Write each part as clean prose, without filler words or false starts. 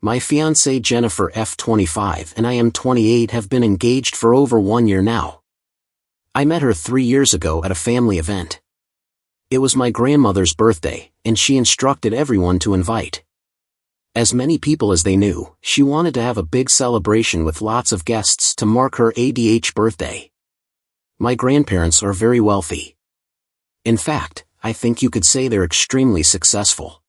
My fiancée Jennifer F25 and I am 28 have been engaged for over 1 year now. I met her 3 years ago at a family event. It was my grandmother's birthday, and she instructed everyone to invite as many people as they knew. She wanted to have a big celebration with lots of guests to mark her ADH birthday. My grandparents are very wealthy. In fact, I think you could say they're extremely successful.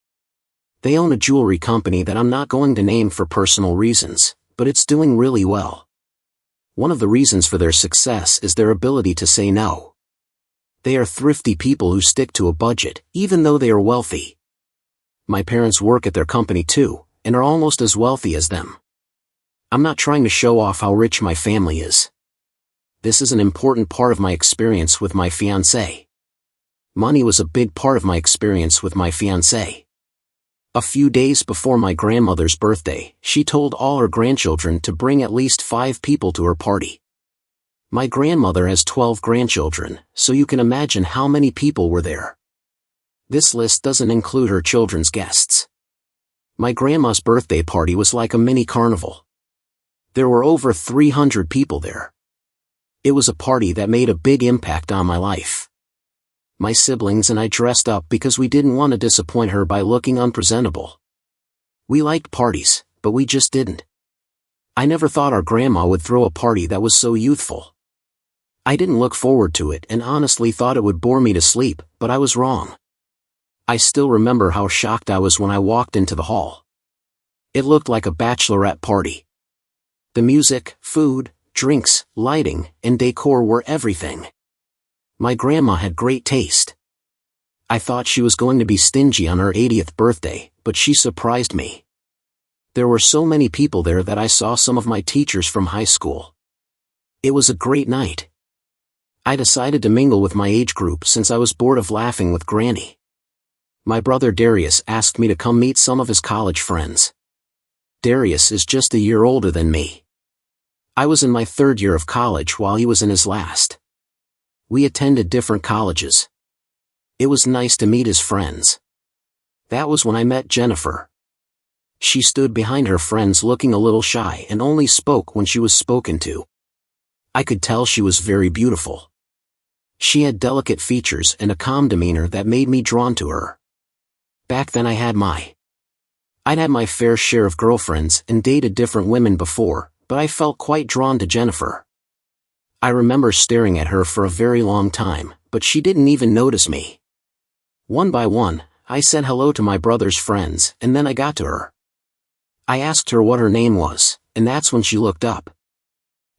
They own a jewelry company that I'm not going to name for personal reasons, but it's doing really well. One of the reasons for their success is their ability to say no. They are thrifty people who stick to a budget, even though they are wealthy. My parents work at their company too, and are almost as wealthy as them. I'm not trying to show off how rich my family is. This is an important part of my experience with my fiancé. Money was a big part of my experience with my fiancé. A few days before my grandmother's birthday, she told all her grandchildren to bring at least 5 people to her party. My grandmother has 12 grandchildren, so you can imagine how many people were there. This list doesn't include her children's guests. My grandma's birthday party was like a mini carnival. There were over 300 people there. It was a party that made a big impact on my life. My siblings and I dressed up because we didn't want to disappoint her by looking unpresentable. We liked parties, but we just didn't. I never thought our grandma would throw a party that was so youthful. I didn't look forward to it and honestly thought it would bore me to sleep, but I was wrong. I still remember how shocked I was when I walked into the hall. It looked like a bachelorette party. The music, food, drinks, lighting, and decor were everything. My grandma had great taste. I thought she was going to be stingy on her 80th birthday, but she surprised me. There were so many people there that I saw some of my teachers from high school. It was a great night. I decided to mingle with my age group since I was bored of laughing with Granny. My brother Darius asked me to come meet some of his college friends. Darius is just a year older than me. I was in my 3rd year of college while he was in his last. We attended different colleges. It was nice to meet his friends. That was when I met Jennifer. She stood behind her friends looking a little shy and only spoke when she was spoken to. I could tell she was very beautiful. She had delicate features and a calm demeanor that made me drawn to her. Back then I'd had my fair share of girlfriends and dated different women before, but I felt quite drawn to Jennifer. I remember staring at her for a very long time, but she didn't even notice me. One by one, I said hello to my brother's friends, and then I got to her. I asked her what her name was, and that's when she looked up.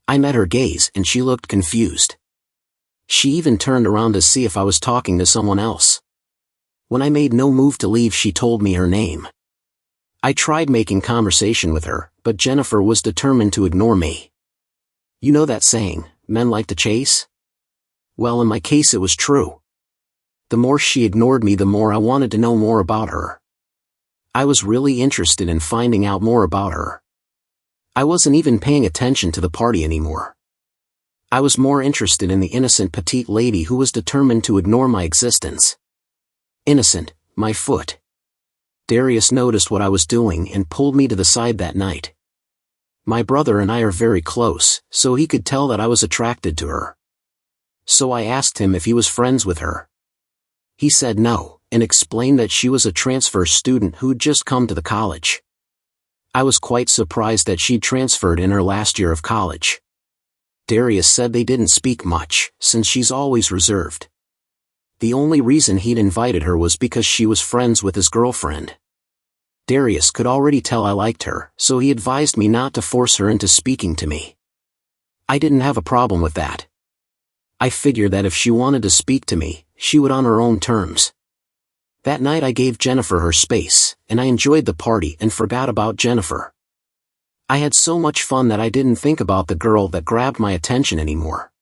I met her gaze and she looked confused. She even turned around to see if I was talking to someone else. When I made no move to leave, she told me her name. I tried making conversation with her, but Jennifer was determined to ignore me. You know that saying, men like to chase? Well, in my case it was true. The more she ignored me, the more I wanted to know more about her. I was really interested in finding out more about her. I wasn't even paying attention to the party anymore. I was more interested in the innocent petite lady who was determined to ignore my existence. Innocent, my foot. Darius noticed what I was doing and pulled me to the side that night. My brother and I are very close, so he could tell that I was attracted to her. So I asked him if he was friends with her. He said no, and explained that she was a transfer student who'd just come to the college. I was quite surprised that she'd transferred in her last year of college. Darius said they didn't speak much, since she's always reserved. The only reason he'd invited her was because she was friends with his girlfriend. Darius could already tell I liked her, so he advised me not to force her into speaking to me. I didn't have a problem with that. I figured that if she wanted to speak to me, she would on her own terms. That night I gave Jennifer her space, and I enjoyed the party and forgot about Jennifer. I had so much fun that I didn't think about the girl that grabbed my attention anymore.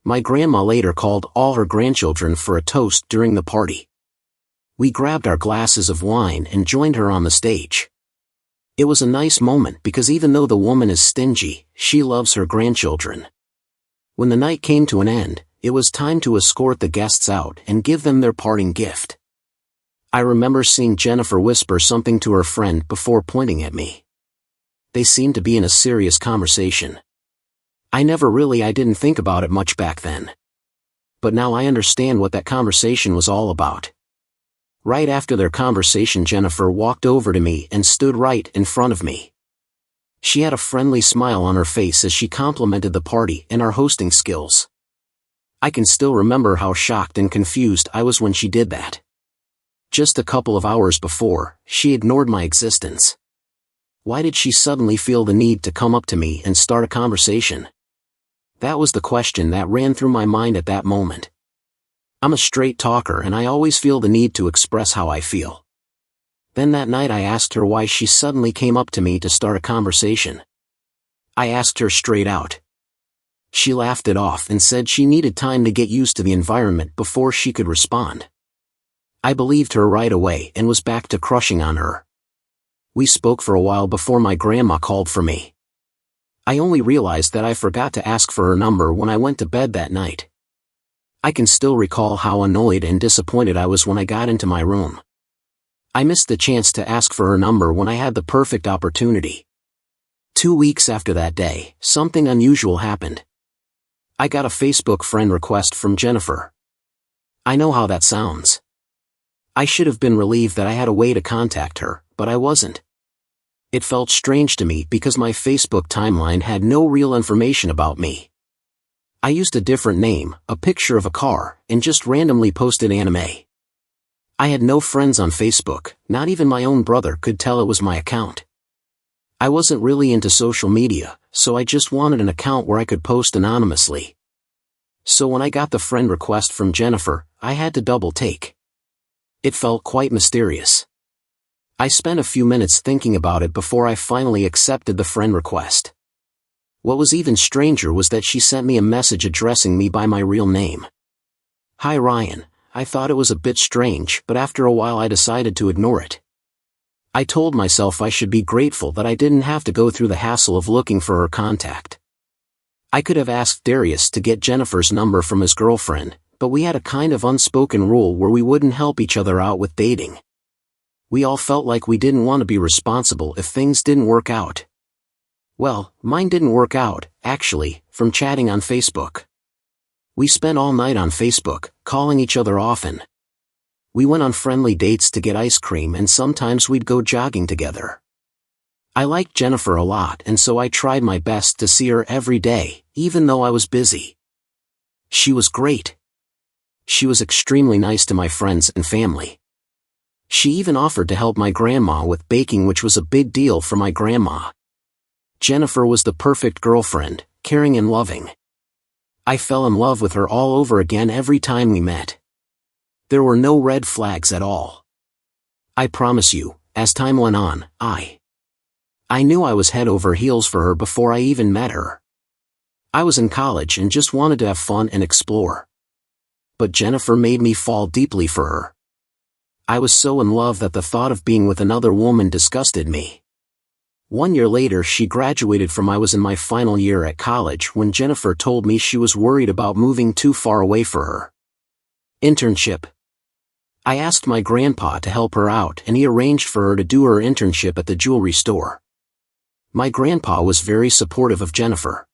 My grandma later called all her grandchildren for a toast during the party. We grabbed our glasses of wine and joined her on the stage. It was a nice moment because even though the woman is stingy, she loves her grandchildren. When the night came to an end, it was time to escort the guests out and give them their parting gift. I remember seeing Jennifer whisper something to her friend before pointing at me. They seemed to be in a serious conversation. I didn't think about it much back then. But now I understand what that conversation was all about. Right after their conversation, Jennifer walked over to me and stood right in front of me. She had a friendly smile on her face as she complimented the party and our hosting skills. I can still remember how shocked and confused I was when she did that. Just a couple of hours before, she ignored my existence. Why did she suddenly feel the need to come up to me and start a conversation? That was the question that ran through my mind at that moment. I'm a straight talker and I always feel the need to express how I feel. Then that night I asked her why she suddenly came up to me to start a conversation. I asked her straight out. She laughed it off and said she needed time to get used to the environment before she could respond. I believed her right away and was back to crushing on her. We spoke for a while before my grandma called for me. I only realized that I forgot to ask for her number when I went to bed that night. I can still recall how annoyed and disappointed I was when I got into my room. I missed the chance to ask for her number when I had the perfect opportunity. 2 weeks after that day, something unusual happened. I got a Facebook friend request from Jennifer. I know how that sounds. I should have been relieved that I had a way to contact her, but I wasn't. It felt strange to me because my Facebook timeline had no real information about me. I used a different name, a picture of a car, and just randomly posted anime. I had no friends on Facebook, not even my own brother could tell it was my account. I wasn't really into social media, so I just wanted an account where I could post anonymously. So when I got the friend request from Jennifer, I had to double take. It felt quite mysterious. I spent a few minutes thinking about it before I finally accepted the friend request. What was even stranger was that she sent me a message addressing me by my real name. Hi Ryan. I thought it was a bit strange, but after a while I decided to ignore it. I told myself I should be grateful that I didn't have to go through the hassle of looking for her contact. I could have asked Darius to get Jennifer's number from his girlfriend, but we had a kind of unspoken rule where we wouldn't help each other out with dating. We all felt like we didn't want to be responsible if things didn't work out. Well, mine didn't work out, actually, from chatting on Facebook. We spent all night on Facebook, calling each other often. We went on friendly dates to get ice cream and sometimes we'd go jogging together. I liked Jennifer a lot and so I tried my best to see her every day, even though I was busy. She was great. She was extremely nice to my friends and family. She even offered to help my grandma with baking, which was a big deal for my grandma. Jennifer was the perfect girlfriend, caring and loving. I fell in love with her all over again every time we met. There were no red flags at all. I promise you, as time went on, I knew I was head over heels for her before I even met her. I was in college and just wanted to have fun and explore. But Jennifer made me fall deeply for her. I was so in love that the thought of being with another woman disgusted me. 1 year later she graduated from I was in my final year at college when Jennifer told me she was worried about moving too far away for her internship. I asked my grandpa to help her out and he arranged for her to do her internship at the jewelry store. My grandpa was very supportive of Jennifer.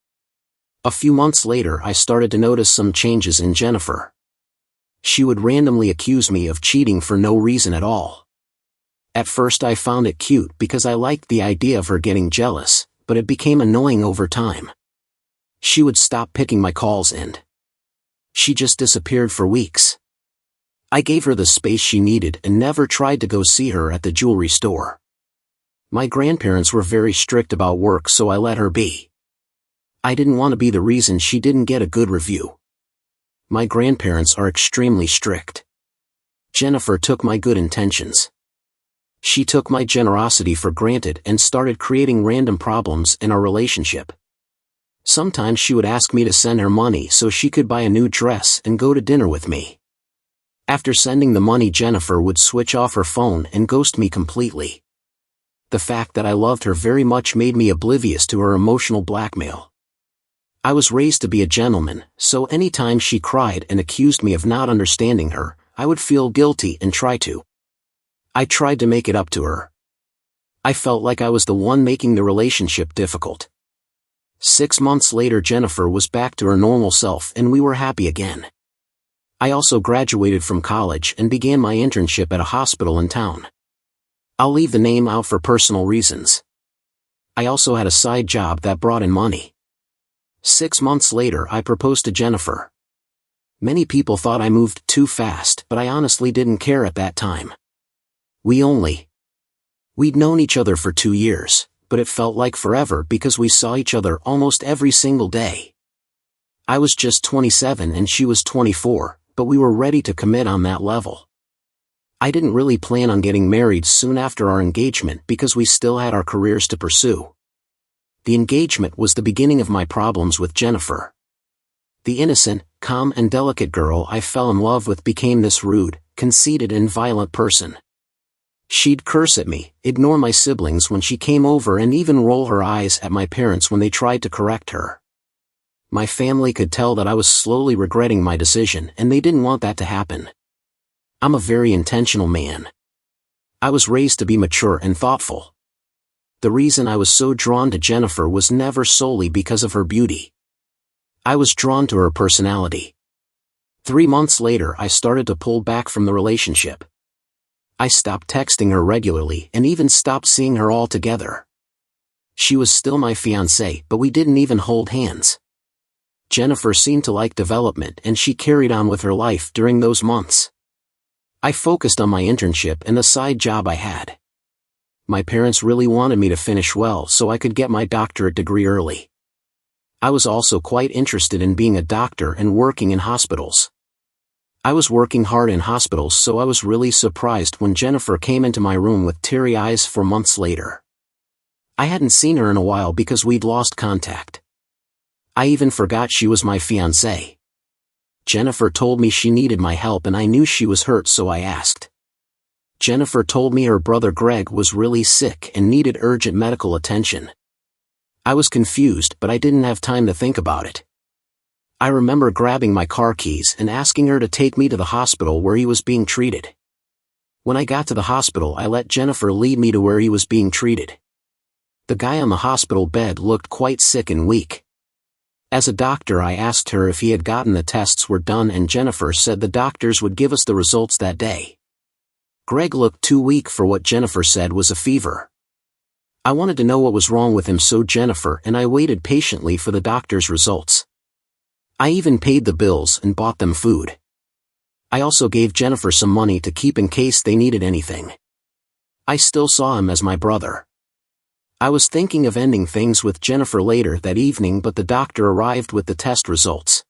A few months later I started to notice some changes in Jennifer. She would randomly accuse me of cheating for no reason at all. At first I found it cute because I liked the idea of her getting jealous, but it became annoying over time. She would stop picking my calls and she just disappeared for weeks. I gave her the space she needed and never tried to go see her at the jewelry store. My grandparents were very strict about work, so I let her be. I didn't want to be the reason she didn't get a good review. My grandparents are extremely strict. Jennifer took my good intentions. She took my generosity for granted and started creating random problems in our relationship. Sometimes she would ask me to send her money so she could buy a new dress and go to dinner with me. After sending the money, Jennifer would switch off her phone and ghost me completely. The fact that I loved her very much made me oblivious to her emotional blackmail. I was raised to be a gentleman, so anytime she cried and accused me of not understanding her, I would feel guilty and try to I tried to make it up to her. I felt like I was the one making the relationship difficult. 6 months later, Jennifer was back to her normal self and we were happy again. I also graduated from college and began my internship at a hospital in town. I'll leave the name out for personal reasons. I also had a side job that brought in money. 6 months later, I proposed to Jennifer. Many people thought I moved too fast, but I honestly didn't care at that time. We'd known each other for 2 years, but it felt like forever because we saw each other almost every single day. I was just 27 and she was 24, but we were ready to commit on that level. I didn't really plan on getting married soon after our engagement because we still had our careers to pursue. The engagement was the beginning of my problems with Jennifer. The innocent, calm and delicate girl I fell in love with became this rude, conceited and violent person. She'd curse at me, ignore my siblings when she came over and even roll her eyes at my parents when they tried to correct her. My family could tell that I was slowly regretting my decision and they didn't want that to happen. I'm a very intentional man. I was raised to be mature and thoughtful. The reason I was so drawn to Jennifer was never solely because of her beauty. I was drawn to her personality. 3 months later, I started to pull back from the relationship. I stopped texting her regularly and even stopped seeing her altogether. She was still my fiancé, but we didn't even hold hands. Jennifer seemed to like development and she carried on with her life during those months. I focused on my internship and the side job I had. My parents really wanted me to finish well so I could get my doctorate degree early. I was also quite interested in being a doctor and working in hospitals. I was working hard in hospitals, so I was really surprised when Jennifer came into my room with teary eyes 4 months later. I hadn't seen her in a while because we'd lost contact. I even forgot she was my fiancé. Jennifer told me she needed my help and I knew she was hurt, so I asked. Jennifer told me her brother Greg was really sick and needed urgent medical attention. I was confused, but I didn't have time to think about it. I remember grabbing my car keys and asking her to take me to the hospital where he was being treated. When I got to the hospital, I let Jennifer lead me to where he was being treated. The guy on the hospital bed looked quite sick and weak. As a doctor, I asked her if he had gotten the tests were done and Jennifer said the doctors would give us the results that day. Greg looked too weak for what Jennifer said was a fever. I wanted to know what was wrong with him, so Jennifer and I waited patiently for the doctor's results. I even paid the bills and bought them food. I also gave Jennifer some money to keep in case they needed anything. I still saw him as my brother. I was thinking of ending things with Jennifer later that evening, but the doctor arrived with the test results.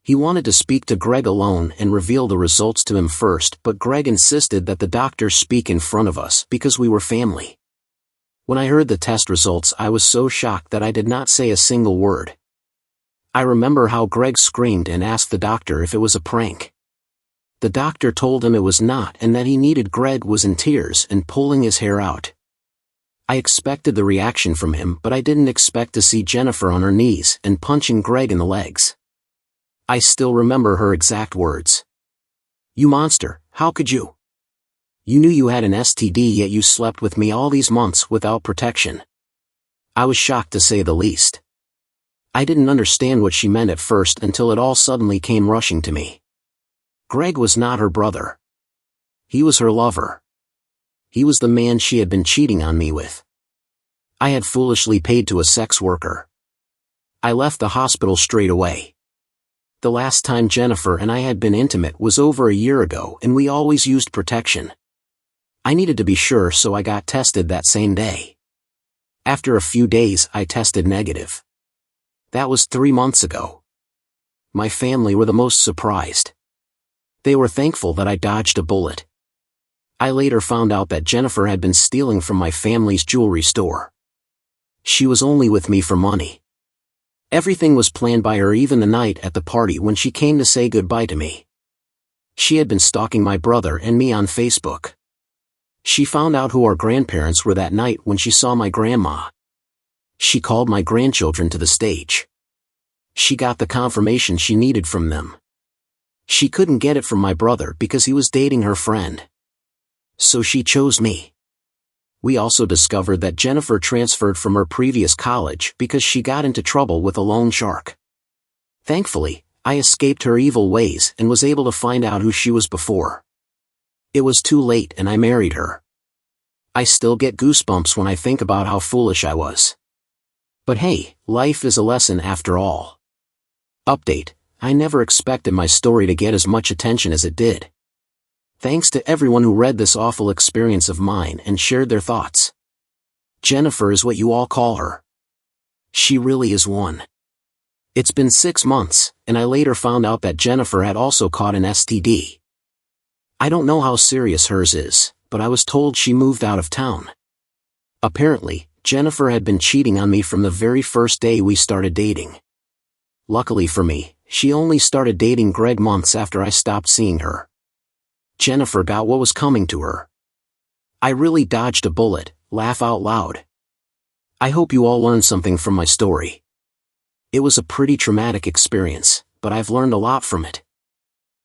He wanted to speak to Greg alone and reveal the results to him first, but Greg insisted that the doctor speak in front of us because we were family. When I heard the test results, I was so shocked that I did not say a single word. I remember how Greg screamed and asked the doctor if it was a prank. The doctor told him it was not and that he needed. Greg was in tears and pulling his hair out. I expected the reaction from him, but I didn't expect to see Jennifer on her knees and punching Greg in the legs. I still remember her exact words. "You monster, how could you? You knew you had an STD yet you slept with me all these months without protection." I was shocked to say the least. I didn't understand what she meant at first until it all suddenly came rushing to me. Greg was not her brother. He was her lover. He was the man she had been cheating on me with. I had foolishly paid to a sex worker. I left the hospital straight away. The last time Jennifer and I had been intimate was over a year ago and we always used protection. I needed to be sure, so I got tested that same day. After a few days, I tested negative. That was 3 months ago. My family were the most surprised. They were thankful that I dodged a bullet. I later found out that Jennifer had been stealing from my family's jewelry store. She was only with me for money. Everything was planned by her, even the night at the party when she came to say goodbye to me. She had been stalking my brother and me on Facebook. She found out who our grandparents were that night when she saw my grandma. She called my grandchildren to the stage. She got the confirmation she needed from them. She couldn't get it from my brother because he was dating her friend. So she chose me. We also discovered that Jennifer transferred from her previous college because she got into trouble with a loan shark. Thankfully, I escaped her evil ways and was able to find out who she was before. It was too late and I married her. I still get goosebumps when I think about how foolish I was. But hey, life is a lesson after all. Update: I never expected my story to get as much attention as it did. Thanks to everyone who read this awful experience of mine and shared their thoughts. Jennifer is what you all call her. She really is one. It's been 6 months, and I later found out that Jennifer had also caught an STD. I don't know how serious hers is, but I was told she moved out of town. Apparently, Jennifer had been cheating on me from the very first day we started dating. Luckily for me, she only started dating Greg months after I stopped seeing her. Jennifer got what was coming to her. I really dodged a bullet, laugh out loud. I hope you all learned something from my story. It was a pretty traumatic experience, but I've learned a lot from it.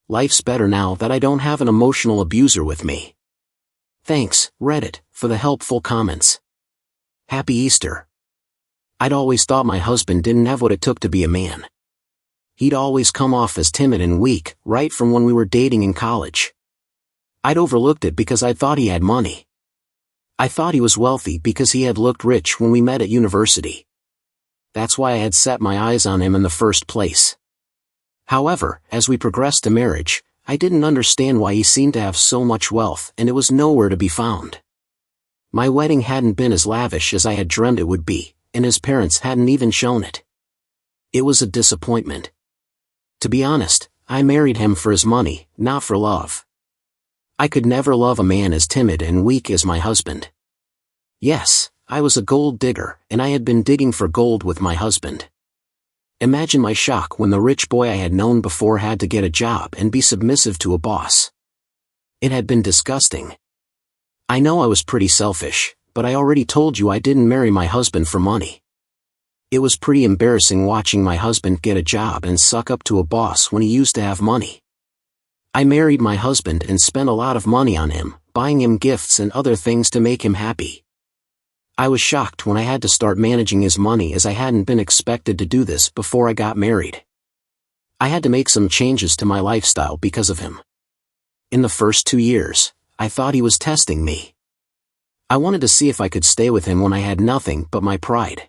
Life's better now that I don't have an emotional abuser with me. Thanks, Reddit, for the helpful comments. Happy Easter. I'd always thought my husband didn't have what it took to be a man. He'd always come off as timid and weak, right from when we were dating in college. I'd overlooked it because I thought he had money. I thought he was wealthy because he had looked rich when we met at university. That's why I had set my eyes on him in the first place. However, as we progressed to marriage, I didn't understand why he seemed to have so much wealth and it was nowhere to be found. My wedding hadn't been as lavish as I had dreamed it would be, and his parents hadn't even shown it. It was a disappointment. To be honest, I married him for his money, not for love. I could never love a man as timid and weak as my husband. Yes, I was a gold digger, and I had been digging for gold with my husband. Imagine my shock when the rich boy I had known before had to get a job and be submissive to a boss. It had been disgusting. I know I was pretty selfish, but I already told you I didn't marry my husband for money. It was pretty embarrassing watching my husband get a job and suck up to a boss when he used to have money. I married my husband and spent a lot of money on him, buying him gifts and other things to make him happy. I was shocked when I had to start managing his money as I hadn't been expected to do this before I got married. I had to make some changes to my lifestyle because of him. In the first 2 years, I thought he was testing me. I wanted to see if I could stay with him when I had nothing but my pride.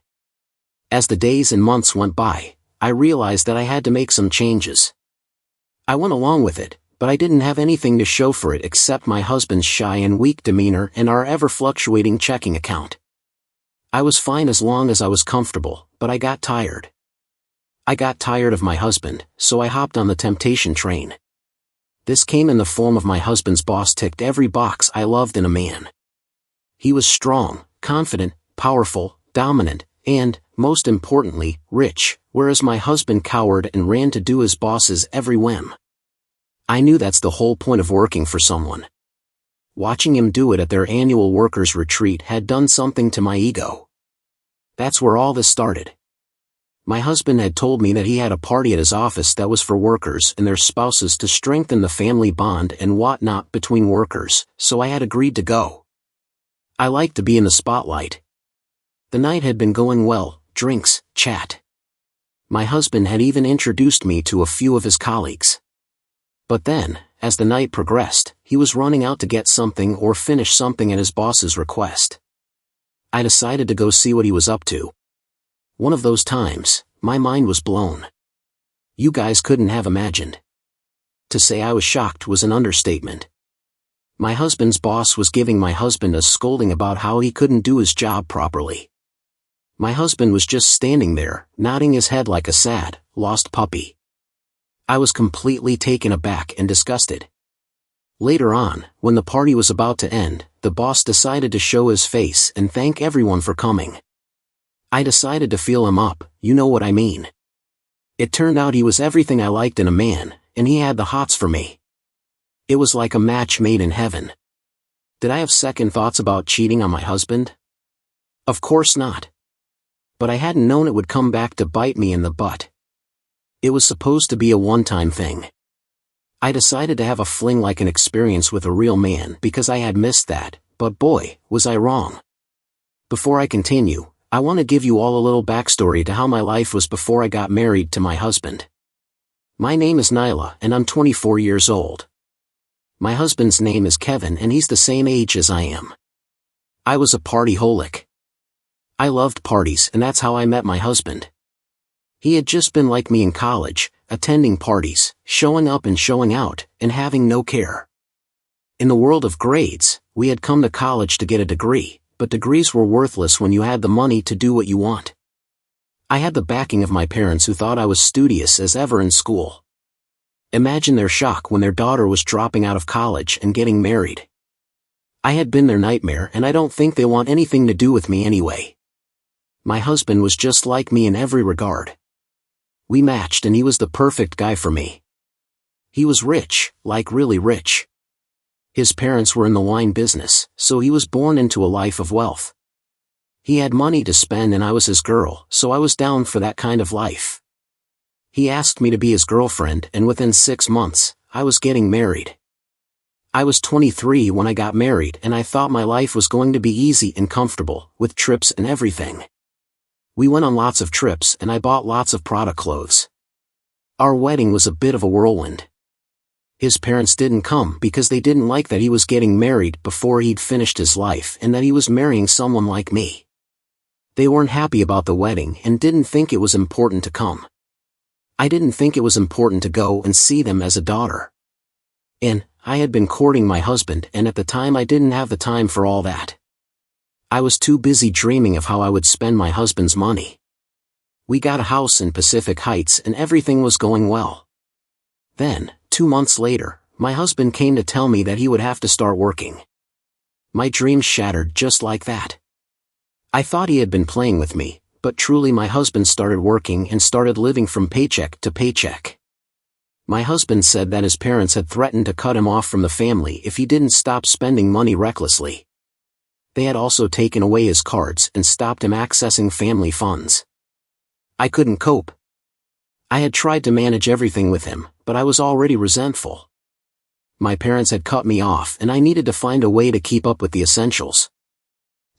As the days and months went by, I realized that I had to make some changes. I went along with it, but I didn't have anything to show for it except my husband's shy and weak demeanor and our ever-fluctuating checking account. I was fine as long as I was comfortable, but I got tired. I got tired of my husband, so I hopped on the temptation train. This came in the form of my husband's boss ticked every box I loved in a man. He was strong, confident, powerful, dominant, and, most importantly, rich, whereas my husband cowered and ran to do his boss's every whim. I knew that's the whole point of working for someone. Watching him do it at their annual workers' retreat had done something to my ego. That's where all this started. My husband had told me that he had a party at his office that was for workers and their spouses to strengthen the family bond and whatnot between workers, so I had agreed to go. I liked to be in the spotlight. The night had been going well, drinks, chat. My husband had even introduced me to a few of his colleagues. But then, as the night progressed, he was running out to get something or finish something at his boss's request. I decided to go see what he was up to. One of those times, my mind was blown. You guys couldn't have imagined. To say I was shocked was an understatement. My husband's boss was giving my husband a scolding about how he couldn't do his job properly. My husband was just standing there, nodding his head like a sad, lost puppy. I was completely taken aback and disgusted. Later on, when the party was about to end, the boss decided to show his face and thank everyone for coming. I decided to feel him up, you know what I mean. It turned out he was everything I liked in a man, and he had the hots for me. It was like a match made in heaven. Did I have second thoughts about cheating on my husband? Of course not. But I hadn't known it would come back to bite me in the butt. It was supposed to be a one-time thing. I decided to have a fling-like an experience with a real man because I had missed that, but boy, was I wrong. Before I continue, I want to give you all a little backstory to how my life was before I got married to my husband. My name is Nyla and I'm 24 years old. My husband's name is Kevin and he's the same age as I am. I was a partyholic. I loved parties and that's how I met my husband. He had just been like me in college, attending parties, showing up and showing out, and having no care. In the world of grades, we had come to college to get a degree, but degrees were worthless when you had the money to do what you want. I had the backing of my parents who thought I was studious as ever in school. Imagine their shock when their daughter was dropping out of college and getting married. I had been their nightmare and I don't think they want anything to do with me anyway. My husband was just like me in every regard. We matched and he was the perfect guy for me. He was rich, like really rich. His parents were in the wine business, so he was born into a life of wealth. He had money to spend and I was his girl, so I was down for that kind of life. He asked me to be his girlfriend and within 6 months, I was getting married. I was 23 when I got married and I thought my life was going to be easy and comfortable, with trips and everything. We went on lots of trips and I bought lots of Prada clothes. Our wedding was a bit of a whirlwind. His parents didn't come because they didn't like that he was getting married before he'd finished his life and that he was marrying someone like me. They weren't happy about the wedding and didn't think it was important to come. I didn't think it was important to go and see them as a daughter. And I had been courting my husband and at the time I didn't have the time for all that. I was too busy dreaming of how I would spend my husband's money. We got a house in Pacific Heights and everything was going well. Then, 2 months later, my husband came to tell me that he would have to start working. My dreams shattered just like that. I thought he had been playing with me, but truly my husband started working and started living from paycheck to paycheck. My husband said that his parents had threatened to cut him off from the family if he didn't stop spending money recklessly. They had also taken away his cards and stopped him accessing family funds. I couldn't cope. I had tried to manage everything with him, but I was already resentful. My parents had cut me off and I needed to find a way to keep up with the essentials.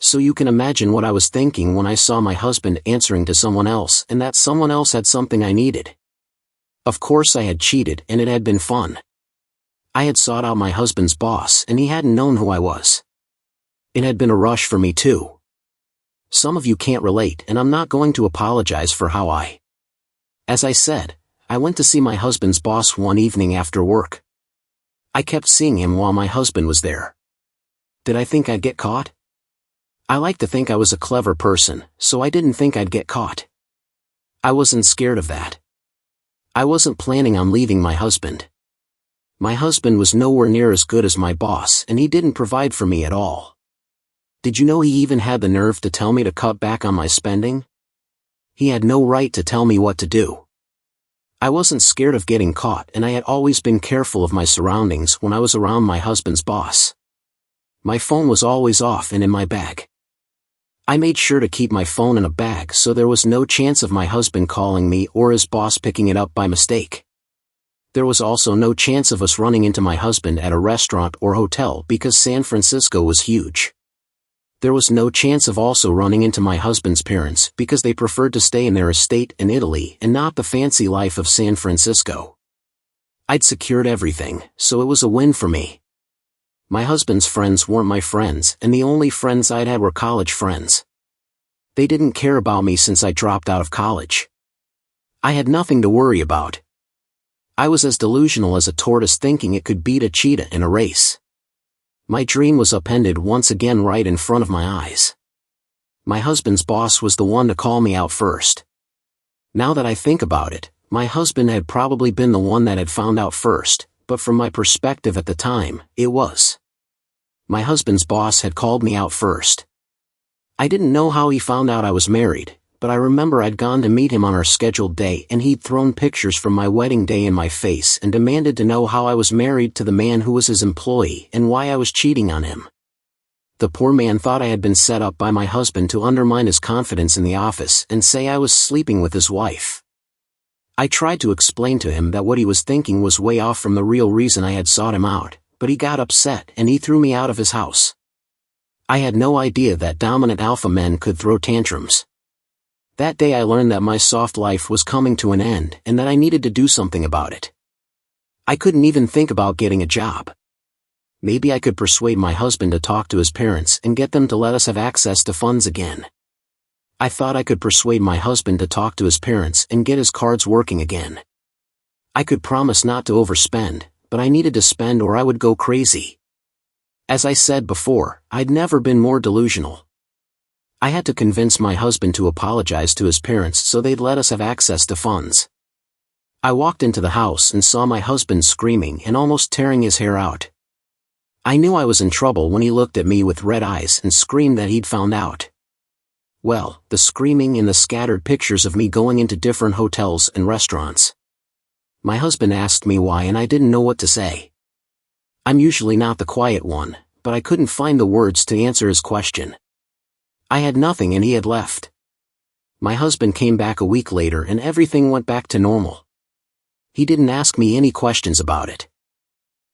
So you can imagine what I was thinking when I saw my husband answering to someone else and that someone else had something I needed. Of course I had cheated and it had been fun. I had sought out my husband's boss and he hadn't known who I was. It had been a rush for me too. Some of you can't relate and I'm not going to apologize for how I. As I said, I went to see my husband's boss one evening after work. I kept seeing him while my husband was there. Did I think I'd get caught? I like to think I was a clever person, so I didn't think I'd get caught. I wasn't scared of that. I wasn't planning on leaving my husband. My husband was nowhere near as good as my boss and he didn't provide for me at all. Did you know he even had the nerve to tell me to cut back on my spending? He had no right to tell me what to do. I wasn't scared of getting caught and I had always been careful of my surroundings when I was around my husband's boss. My phone was always off and in my bag. I made sure to keep my phone in a bag so there was no chance of my husband calling me or his boss picking it up by mistake. There was also no chance of us running into my husband at a restaurant or hotel because San Francisco was huge. There was no chance of also running into my husband's parents because they preferred to stay in their estate in Italy and not the fancy life of San Francisco. I'd secured everything, so it was a win for me. My husband's friends weren't my friends and the only friends I'd had were college friends. They didn't care about me since I dropped out of college. I had nothing to worry about. I was as delusional as a tortoise thinking it could beat a cheetah in a race. My dream was upended once again right in front of my eyes. My husband's boss was the one to call me out first. Now that I think about it, my husband had probably been the one that had found out first, but from my perspective at the time, it was. My husband's boss had called me out first. I didn't know how he found out I was married, but I remember I'd gone to meet him on our scheduled day and he'd thrown pictures from my wedding day in my face and demanded to know how I was married to the man who was his employee and why I was cheating on him. The poor man thought I had been set up by my husband to undermine his confidence in the office and say I was sleeping with his wife. I tried to explain to him that what he was thinking was way off from the real reason I had sought him out, but he got upset and he threw me out of his house. I had no idea that dominant alpha men could throw tantrums. That day I learned that my soft life was coming to an end and that I needed to do something about it. I couldn't even think about getting a job. Maybe I could persuade my husband to talk to his parents and get them to let us have access to funds again. I thought I could persuade my husband to talk to his parents and get his cards working again. I could promise not to overspend, but I needed to spend or I would go crazy. As I said before, I'd never been more delusional. I had to convince my husband to apologize to his parents so they'd let us have access to funds. I walked into the house and saw my husband screaming and almost tearing his hair out. I knew I was in trouble when he looked at me with red eyes and screamed that he'd found out. Well, the screaming and the scattered pictures of me going into different hotels and restaurants. My husband asked me why and I didn't know what to say. I'm usually not the quiet one, but I couldn't find the words to answer his question. I had nothing and he had left. My husband came back a week later and everything went back to normal. He didn't ask me any questions about it.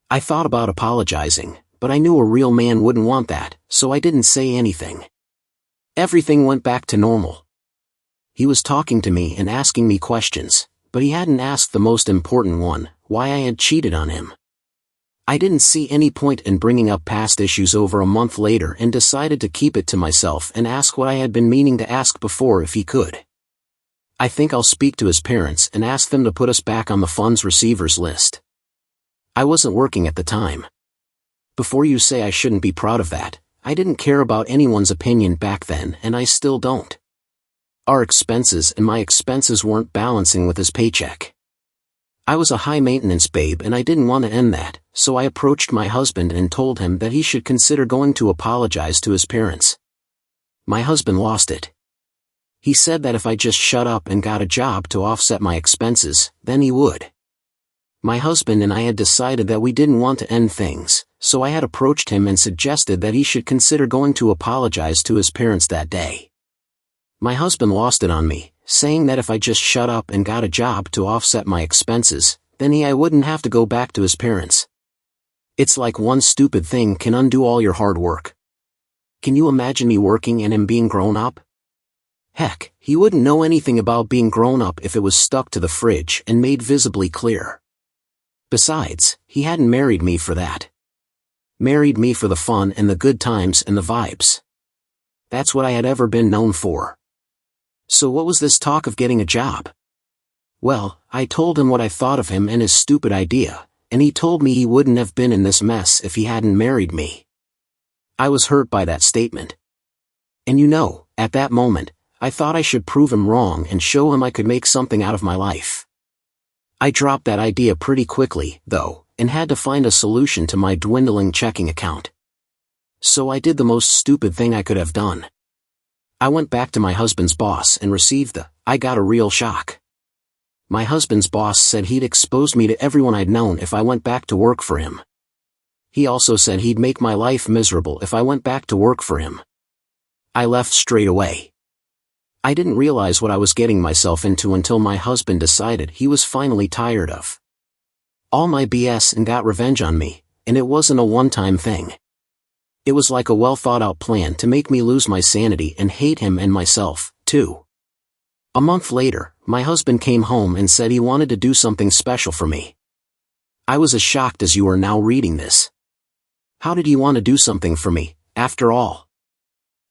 I thought about apologizing, but I knew a real man wouldn't want that, so I didn't say anything. Everything went back to normal. He was talking to me and asking me questions, but he hadn't asked the most important one, why I had cheated on him. I didn't see any point in bringing up past issues over a month later and decided to keep it to myself and ask what I had been meaning to ask before if he could. I think I'll speak to his parents and ask them to put us back on the funds receivers list. I wasn't working at the time. Before you say I shouldn't be proud of that, I didn't care about anyone's opinion back then and I still don't. Our expenses and my expenses weren't balancing with his paycheck. I was a high-maintenance babe and I didn't want to end that, so I approached my husband and told him that he should consider going to apologize to his parents. My husband lost it. He said that if I just shut up and got a job to offset my expenses, then he would. My husband and I had decided that we didn't want to end things, so I had approached him and suggested that he should consider going to apologize to his parents that day. My husband lost it on me, saying that if I just shut up and got a job to offset my expenses, then I wouldn't have to go back to his parents. It's like one stupid thing can undo all your hard work. Can you imagine me working and him being grown up? Heck, he wouldn't know anything about being grown up if it was stuck to the fridge and made visibly clear. Besides, he hadn't married me for that. Married me for the fun and the good times and the vibes. That's what I had ever been known for. So what was this talk of getting a job? Well, I told him what I thought of him and his stupid idea, and he told me he wouldn't have been in this mess if he hadn't married me. I was hurt by that statement. And you know, at that moment, I thought I should prove him wrong and show him I could make something out of my life. I dropped that idea pretty quickly, though, and had to find a solution to my dwindling checking account. So I did the most stupid thing I could have done. I went back to my husband's boss and received I got a real shock. My husband's boss said he'd expose me to everyone I'd known if I went back to work for him. He also said he'd make my life miserable if I went back to work for him. I left straight away. I didn't realize what I was getting myself into until my husband decided he was finally tired of all my BS and got revenge on me, and it wasn't a one-time thing. It was like a well-thought-out plan to make me lose my sanity and hate him and myself, too. A month later, my husband came home and said he wanted to do something special for me. I was as shocked as you are now reading this. How did he want to do something for me, after all?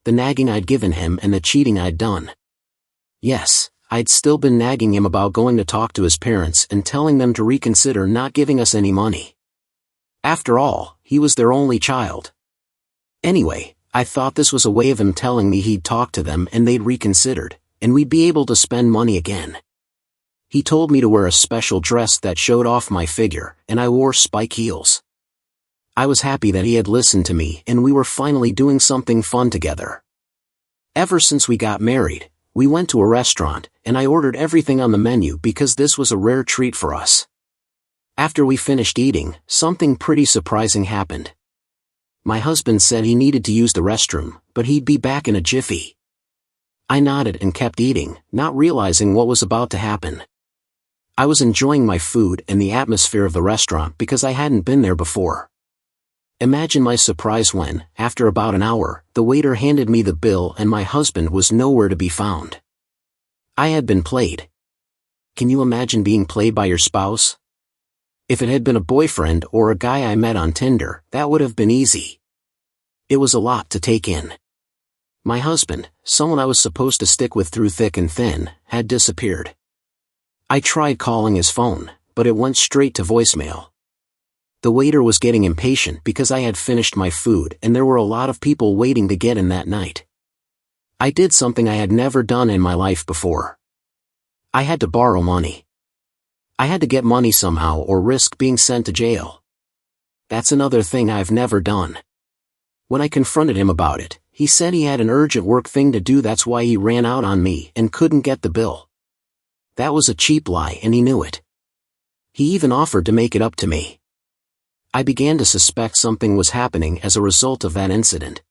The nagging I'd given him and the cheating I'd done. Yes, I'd still been nagging him about going to talk to his parents and telling them to reconsider not giving us any money. After all, he was their only child. Anyway, I thought this was a way of him telling me he'd talked to them and they'd reconsidered, and we'd be able to spend money again. He told me to wear a special dress that showed off my figure, and I wore spike heels. I was happy that he had listened to me and we were finally doing something fun together. Ever since we got married, we went to a restaurant, and I ordered everything on the menu because this was a rare treat for us. After we finished eating, something pretty surprising happened. My husband said he needed to use the restroom, but he'd be back in a jiffy. I nodded and kept eating, not realizing what was about to happen. I was enjoying my food and the atmosphere of the restaurant because I hadn't been there before. Imagine my surprise when, after about an hour, the waiter handed me the bill and my husband was nowhere to be found. I had been played. Can you imagine being played by your spouse? If it had been a boyfriend or a guy I met on Tinder, that would have been easy. It was a lot to take in. My husband, someone I was supposed to stick with through thick and thin, had disappeared. I tried calling his phone, but it went straight to voicemail. The waiter was getting impatient because I had finished my food and there were a lot of people waiting to get in that night. I did something I had never done in my life before. I had to borrow money. I had to get money somehow or risk being sent to jail. That's another thing I've never done. When I confronted him about it, he said he had an urgent work thing to do, that's why he ran out on me and couldn't get the bill. That was a cheap lie and he knew it. He even offered to make it up to me. I began to suspect something was happening as a result of that incident.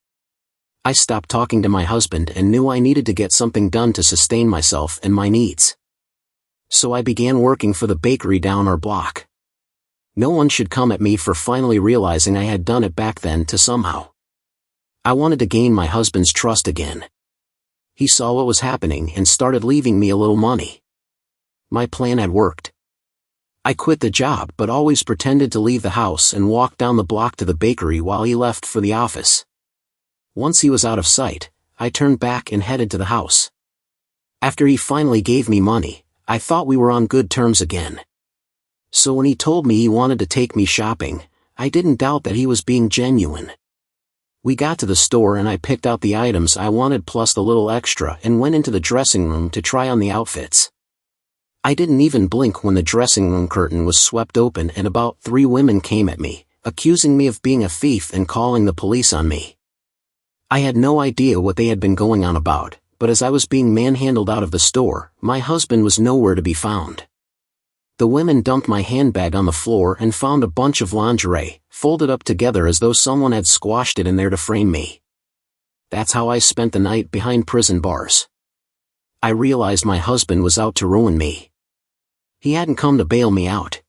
I stopped talking to my husband and knew I needed to get something done to sustain myself and my needs. So I began working for the bakery down our block. No one should come at me for finally realizing I had done it back then to somehow. I wanted to gain my husband's trust again. He saw what was happening and started leaving me a little money. My plan had worked. I quit the job but always pretended to leave the house and walked down the block to the bakery while he left for the office. Once he was out of sight, I turned back and headed to the house. After he finally gave me money, I thought we were on good terms again. So when he told me he wanted to take me shopping, I didn't doubt that he was being genuine. We got to the store and I picked out the items I wanted plus the little extra and went into the dressing room to try on the outfits. I didn't even blink when the dressing room curtain was swept open and about 3 women came at me, accusing me of being a thief and calling the police on me. I had no idea what they had been going on about, but as I was being manhandled out of the store, my husband was nowhere to be found. The women dumped my handbag on the floor and found a bunch of lingerie, folded up together as though someone had squashed it in there to frame me. That's how I spent the night behind prison bars. I realized my husband was out to ruin me. He hadn't come to bail me out.